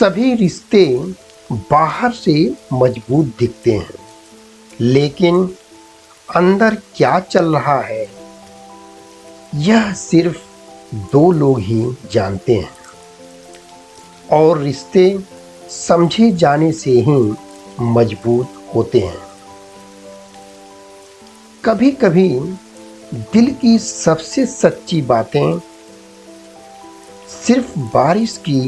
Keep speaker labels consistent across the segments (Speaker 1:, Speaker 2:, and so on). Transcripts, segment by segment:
Speaker 1: सभी रिश्ते बाहर से मजबूत दिखते हैं, लेकिन अंदर क्या चल रहा है यह सिर्फ दो लोग ही जानते हैं। और रिश्ते समझे जाने से ही मजबूत होते हैं। कभी कभी दिल की सबसे सच्ची बातें सिर्फ बारिश की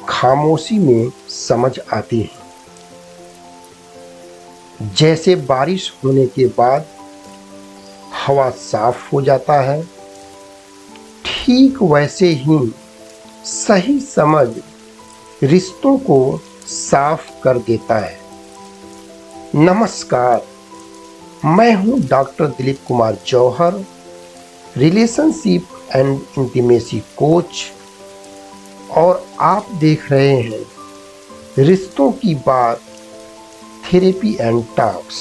Speaker 1: खामोशी में समझ आती हैं। जैसे बारिश होने के बाद हवा साफ हो जाता है, ठीक वैसे ही सही समझ रिश्तों को साफ कर देता है। नमस्कार, मैं हूं doctor Dilip Kumar Jauhar, relationship and intimacy coach, और आप देख रहे हैं रिश्तों की बात थेरेपी एंड टॉक्स।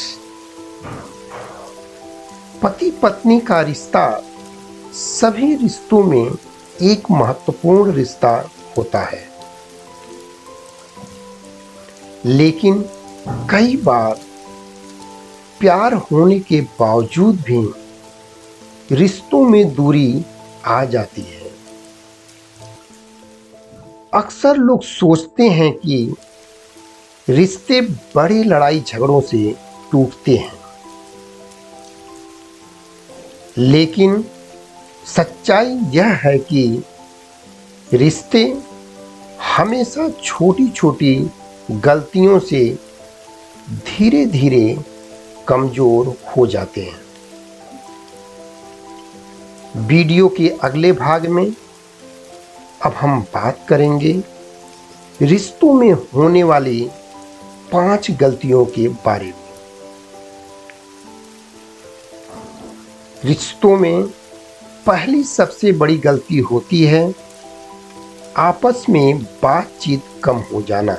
Speaker 1: पति पत्नी का रिश्ता सभी रिश्तों में एक महत्वपूर्ण रिश्ता होता है, लेकिन कई बार प्यार होने के बावजूद भी रिश्तों में दूरी आ जाती है। अक्सर लोग सोचते हैं कि रिश्ते बड़ी लड़ाई झगड़ों से टूटते हैं, लेकिन सच्चाई यह है कि रिश्ते हमेशा छोटी छोटी गलतियों से धीरे धीरे कमजोर हो जाते हैं। वीडियो के अगले भाग में अब हम बात करेंगे रिश्तों में होने वाली 5 गलतियों के बारे में। रिश्तों में पहली सबसे बड़ी गलती होती है आपस में बातचीत कम हो जाना।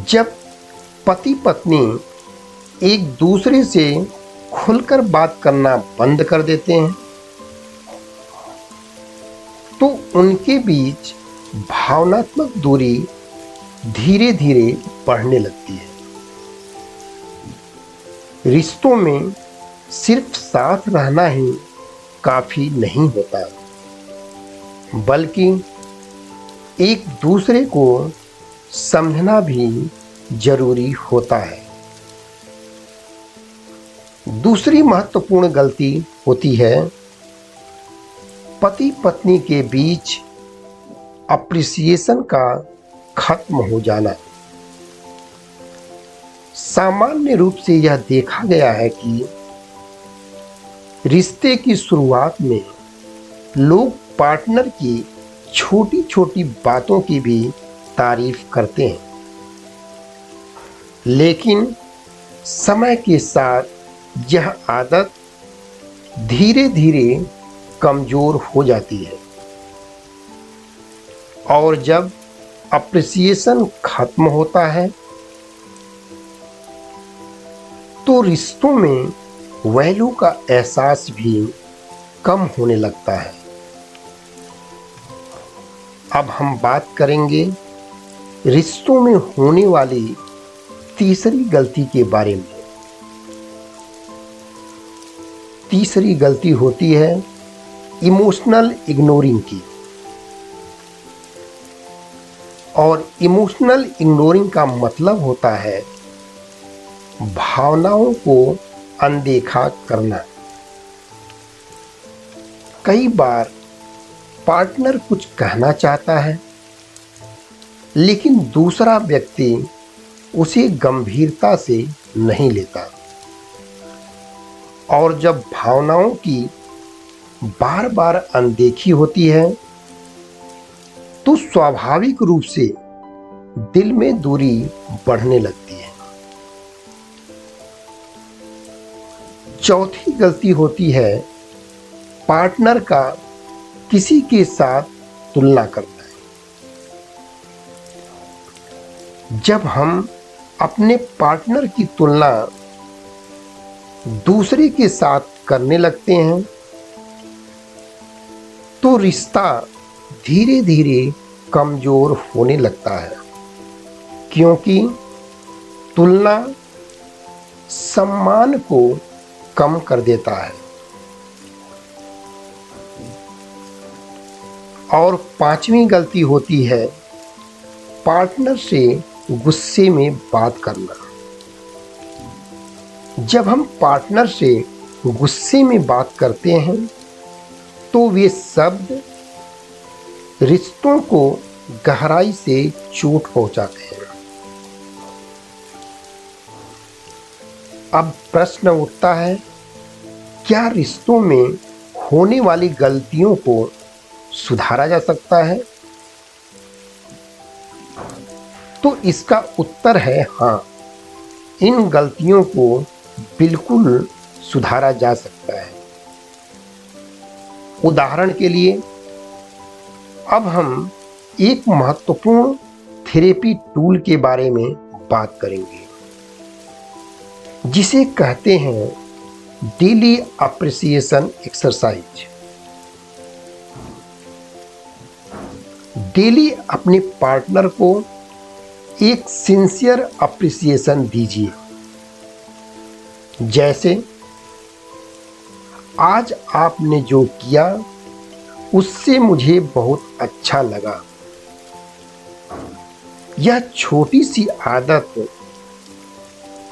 Speaker 1: जब पति पत्नी एक दूसरे से खुलकर बात करना बंद कर देते हैं तो उनके बीच भावनात्मक दूरी धीरे धीरे बढ़ने लगती है। रिश्तों में सिर्फ साथ रहना ही काफी नहीं होता, बल्कि एक दूसरे को समझना भी जरूरी होता है। दूसरी महत्वपूर्ण गलती होती है पति पत्नी के बीच अप्रिसिएशन का खत्म हो जाना। सामान्य रूप से यह देखा गया है कि रिश्ते की शुरुआत में लोग पार्टनर की छोटी छोटी बातों की भी तारीफ करते हैं, लेकिन समय के साथ यह आदत धीरे धीरे कमजोर हो जाती है। और जब अप्रिसिएशन खत्म होता है तो रिश्तों में वैल्यू का एहसास भी कम होने लगता है। अब हम बात करेंगे रिश्तों में होने वाली तीसरी गलती के बारे में। तीसरी गलती होती है इमोशनल इग्नोरिंग की। और इमोशनल इग्नोरिंग का मतलब होता है भावनाओं को अनदेखा करना। कई बार पार्टनर कुछ कहना चाहता है, लेकिन दूसरा व्यक्ति उसे गंभीरता से नहीं लेता। और जब भावनाओं की बार बार अनदेखी होती है तो स्वाभाविक रूप से दिल में दूरी बढ़ने लगती है। चौथी गलती होती है पार्टनर का किसी के साथ तुलना करना है। जब हम अपने पार्टनर की तुलना दूसरे के साथ करने लगते हैं तो रिश्ता धीरे धीरे कमजोर होने लगता है, क्योंकि तुलना सम्मान को कम कर देता है। और पांचवी गलती होती है पार्टनर से गुस्से में बात करना। जब हम पार्टनर से गुस्से में बात करते हैं तो वे शब्द रिश्तों को गहराई से चोट पहुंचाते हैं। अब प्रश्न उठता है, क्या रिश्तों में होने वाली गलतियों को सुधारा जा सकता है? तो इसका उत्तर है हाँ, इन गलतियों को बिल्कुल सुधारा जा सकता है। उदाहरण के लिए अब हम एक महत्वपूर्ण थेरेपी टूल के बारे में बात करेंगे, जिसे कहते हैं डेली अप्रिसिएशन एक्सरसाइज। डेली अपने पार्टनर को एक सिंसियर अप्रिसिएशन दीजिए, जैसे आज आपने जो किया उससे मुझे बहुत अच्छा लगा। यह छोटी सी आदत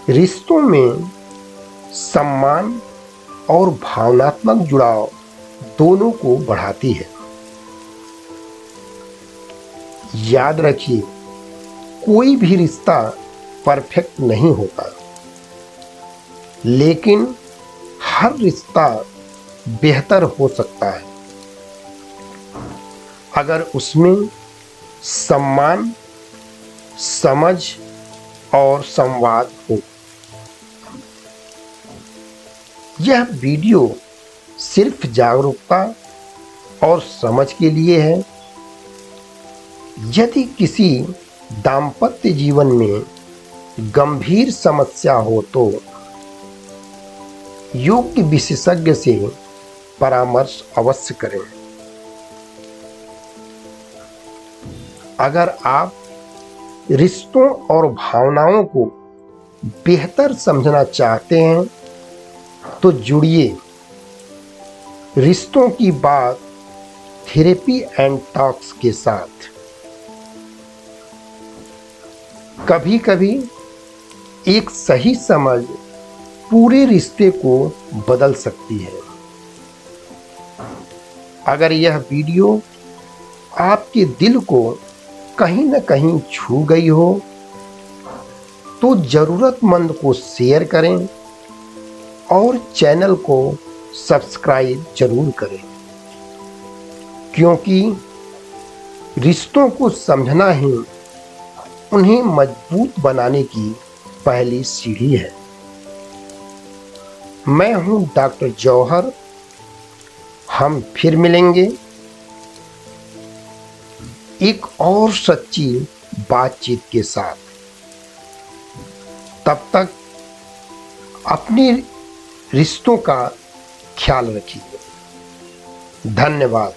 Speaker 1: रिश्तों में सम्मान और भावनात्मक जुड़ाव दोनों को बढ़ाती है। याद रखिए, कोई भी रिश्ता परफेक्ट नहीं होता, लेकिन हर रिश्ता बेहतर हो सकता है अगर उसमें सम्मान, समझ और संवाद हो। यह वीडियो सिर्फ जागरूकता और समझ के लिए है। यदि किसी दाम्पत्य जीवन में गंभीर समस्या हो तो योग्य विशेषज्ञ से परामर्श अवश्य करें। अगर आप रिश्तों और भावनाओं को बेहतर समझना चाहते हैं तो जुड़िए रिश्तों की बात थेरेपी एंड टॉक्स के साथ। कभी कभी एक सही समझ पूरे रिश्ते को बदल सकती है। अगर यह वीडियो आपके दिल को कहीं न कहीं छू गई हो तो ज़रूरतमंद को शेयर करें और चैनल को सब्सक्राइब जरूर करें, क्योंकि रिश्तों को समझना ही उन्हें मजबूत बनाने की पहली सीढ़ी है। मैं हूं डॉक्टर जौहर। हम फिर मिलेंगे एक और सच्ची बातचीत के साथ। तब तक अपने रिश्तों का ख्याल रखिए। धन्यवाद।